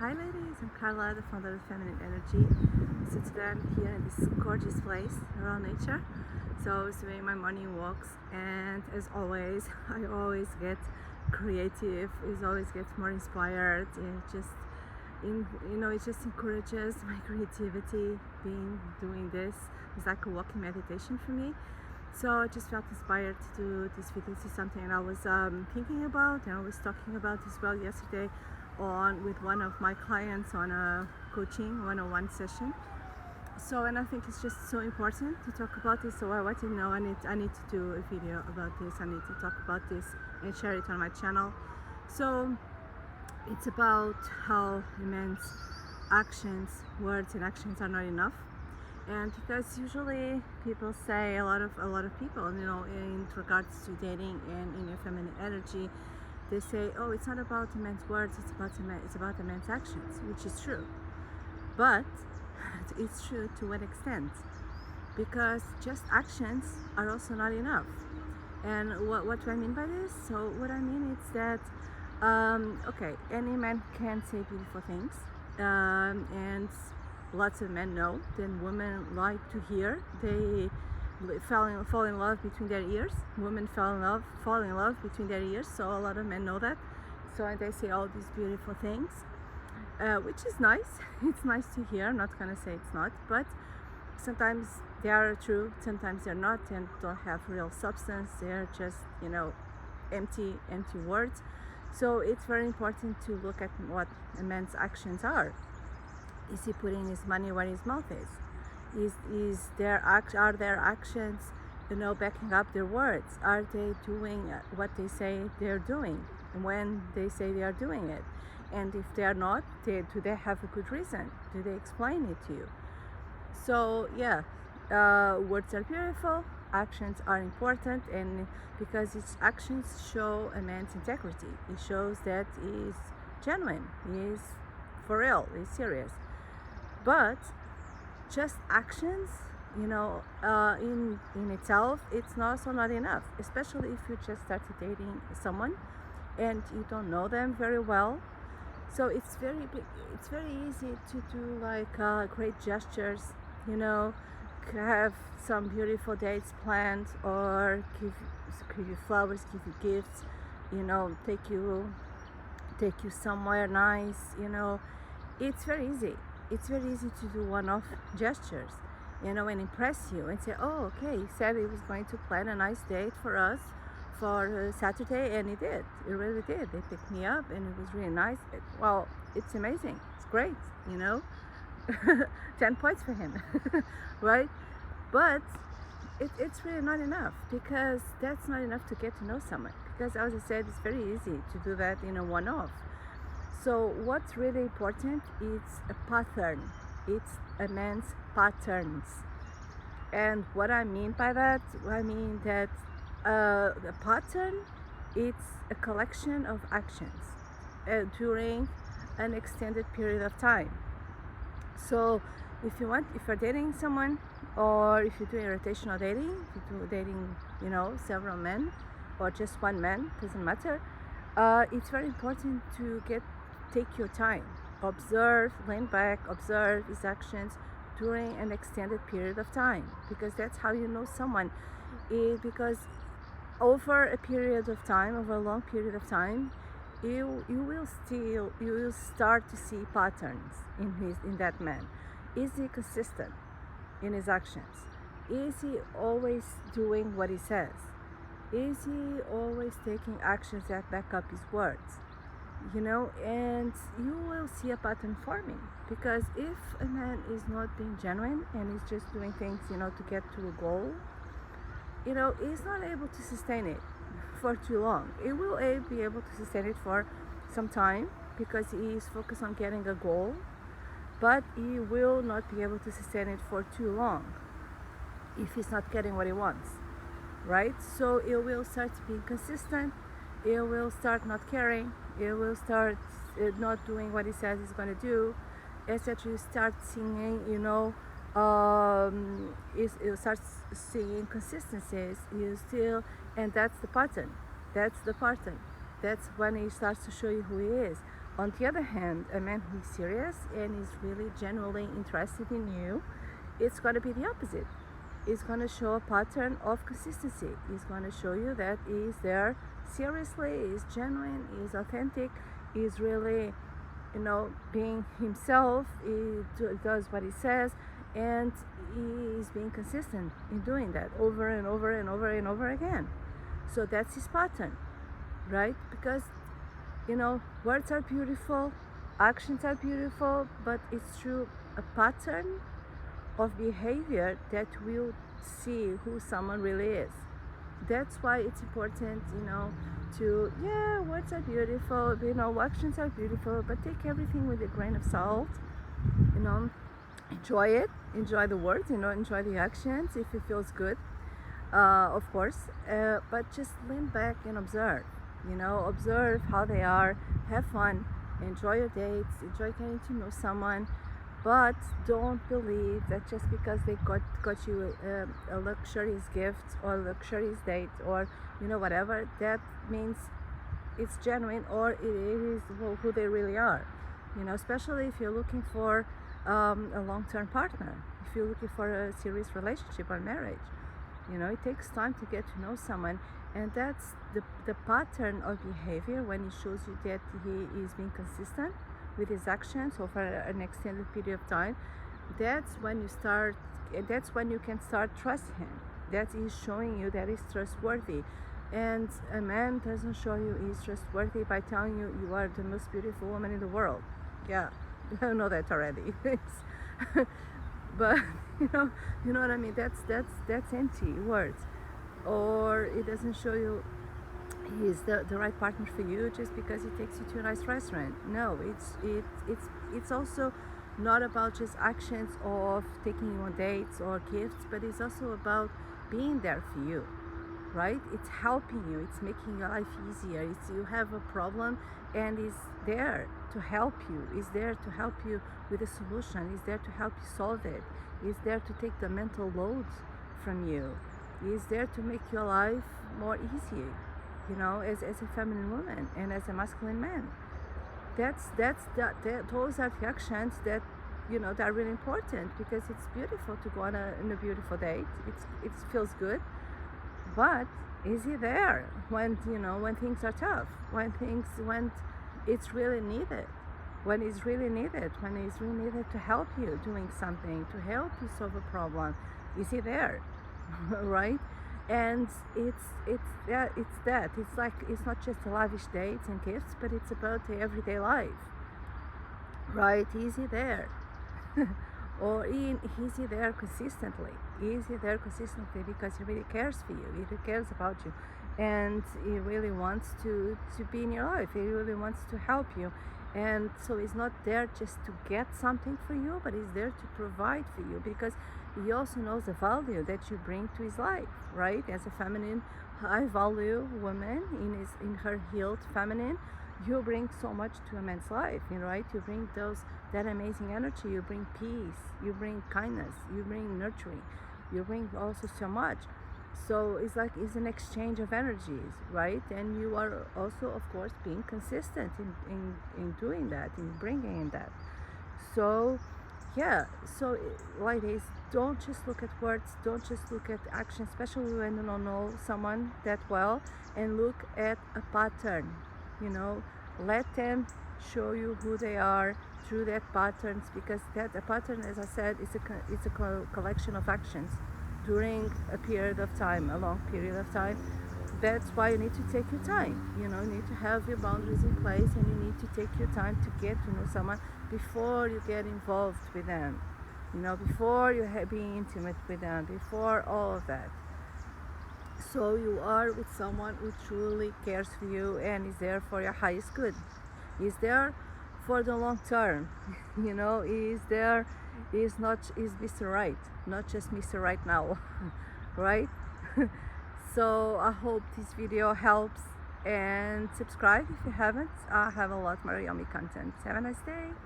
Hi ladies, I'm Carla, the founder of Feminine Energy. So today I'm here in this gorgeous place around nature. So I was doing my morning walks, and as always, I always get creative. It always gets more inspired. It just encourages my creativity. Doing this is like a walking meditation for me. So I just felt inspired to do this video. This is something I was thinking about, and I was talking about as well yesterday with one of my clients on a coaching 101 session. So, and I think it's just so important to talk about this. So I want to know I need to do a video about this. I need to talk about this and share it on my channel. So it's about how immense words and actions are not enough. And because usually people say a lot of people, in regards to dating and in your feminine energy, they say, oh, it's not about immense words, it's about immense actions, which is true. But it's true to an extent, because just actions are also not enough. And what do I mean by this? So what I mean is that, okay, any man can say beautiful things, and lots of men know, then women like to hear. They fall in love between their ears. Women fall in love between their ears. So a lot of men know that. So they say all these beautiful things, which is nice. It's nice to hear. I'm not gonna say it's not, but sometimes they are true. Sometimes they're not, and don't have real substance. They're just empty words. So it's very important to look at what a man's actions are. Is he putting his money where his mouth is? Are their actions, backing up their words? Are they doing what they say they're doing when they say they are doing it? And if they are not, do they have a good reason? Do they explain it to you? So yeah, words are beautiful, actions are important, and because its actions show a man's integrity, it shows that he is genuine, he is for real, he's serious. But just actions, in itself, it's also not enough, especially if you just started dating someone and you don't know them very well. So it's very easy to do great gestures, have some beautiful dates planned, or give you flowers, give you gifts, take you somewhere nice. It's very easy. It's very easy to do one-off gestures, and impress you and say, oh, okay, he said he was going to plan a nice date for us for Saturday, and he did. He really did. They picked me up, and it was really nice. It's amazing. It's great, 10 points for him, right? But it's really not enough, because that's not enough to get to know someone. Because as I said, it's very easy to do that in a one-off. So what's really important is a pattern. It's a man's patterns. And what I mean by that, I mean that the pattern, it's a collection of actions during an extended period of time. So if you're dating someone, or if you're doing rotational dating, if you're dating, several men, or just one man, doesn't matter. It's very important to take your time, lean back, observe his actions during an extended period of time, because that's how you know someone. Because over a long period of time, you will start to see patterns in that man. Is he consistent in his actions? Is he always doing what he says? Is he always taking actions that back up his words? And you will see a pattern forming. Because if a man is not being genuine and is just doing things, to get to a goal, he's not able to sustain it for too long. He will be able to sustain it for some time, because he is focused on getting a goal, but he will not be able to sustain it for too long if he's not getting what he wants, right? So he will start being consistent, he will start not caring, he will start not doing what he says he's going to do, etc. You start seeing, you start seeing consistencies. And that's the pattern. That's when he starts to show you who he is. On the other hand, a man who is serious and is really genuinely interested in you, it's going to be the opposite. It's going to show a pattern of consistency. It's going to show you that he is there seriously, is genuine, is authentic, is really, being himself. He does what he says, and he is being consistent in doing that over and over and over and over again. So that's his pattern, right? Because words are beautiful, actions are beautiful, but it's through a pattern of behavior that we'll see who someone really is. That's why it's important, words are beautiful, actions are beautiful, but take everything with a grain of salt, enjoy it, enjoy the words, enjoy the actions if it feels good, of course, but just lean back and observe. Observe how they are, have fun, enjoy your dates, enjoy getting to know someone, but don't believe that just because they got you a luxurious gift or a luxurious date or whatever, that means it's genuine or it is who they really are. Especially if you're looking for a long-term partner, if you're looking for a serious relationship or marriage. It takes time to get to know someone, and that's the pattern of behavior when he shows you that he is being consistent with his actions over an extended period of time. That's when you can start trusting him. That is showing you that he's trustworthy. And a man doesn't show you he's trustworthy by telling you you are the most beautiful woman in the world. Yeah, I know that already. But you know what I mean. That's empty words. Or it doesn't show you he's the right partner for you just because he takes you to a nice restaurant. No, it's also not about just actions of taking you on dates or gifts, but it's also about being there for you, right? It's helping you, it's making your life easier. It's you have a problem and is there to help you, is there to help you with a solution, is there to help you solve it, is there to take the mental load from you, is there to make your life more easy, as a feminine woman and as a masculine man. Those are the actions that that are really important, because it's beautiful to go on a beautiful date. It feels good, but is he there when when things are tough, when it's really needed, when it's really needed to help you doing something, to help you solve a problem? Is he there? Right? And it's like it's not just a lavish dates and gifts, but it's about the everyday life, right? Is he there? Or is he there consistently? Is he there consistently because he really cares for you, he really cares about you, and he really wants to be in your life, he really wants to help you. And so he's not there just to get something for you, but he's there to provide for you, because he also knows the value that you bring to his life, right? As a feminine, high value woman, in her healed feminine, you bring so much to a man's life, right? You bring that amazing energy, you bring peace, you bring kindness, you bring nurturing, you bring also so much. So it's an exchange of energies, right? And you are also, of course, being consistent in doing that, in bringing in that. So yeah, so like this, don't just look at words, don't just look at action, especially when you don't know someone that well, and look at a pattern. Let them show you who they are through that patterns, because a pattern, as I said, it's a collection of actions during a period of time, a long period of time. That's why you need to take your time. You need to have your boundaries in place, and you need to take your time to get to know someone before you get involved with them, before you being intimate with them, before all of that. So you are with someone who truly cares for you and is there for your highest good. Is there for the long term. Is there, is Mr. Right, not just Mr. Right now. Right? So I hope this video helps, and subscribe if you haven't. I have a lot more yummy content. Have a nice day.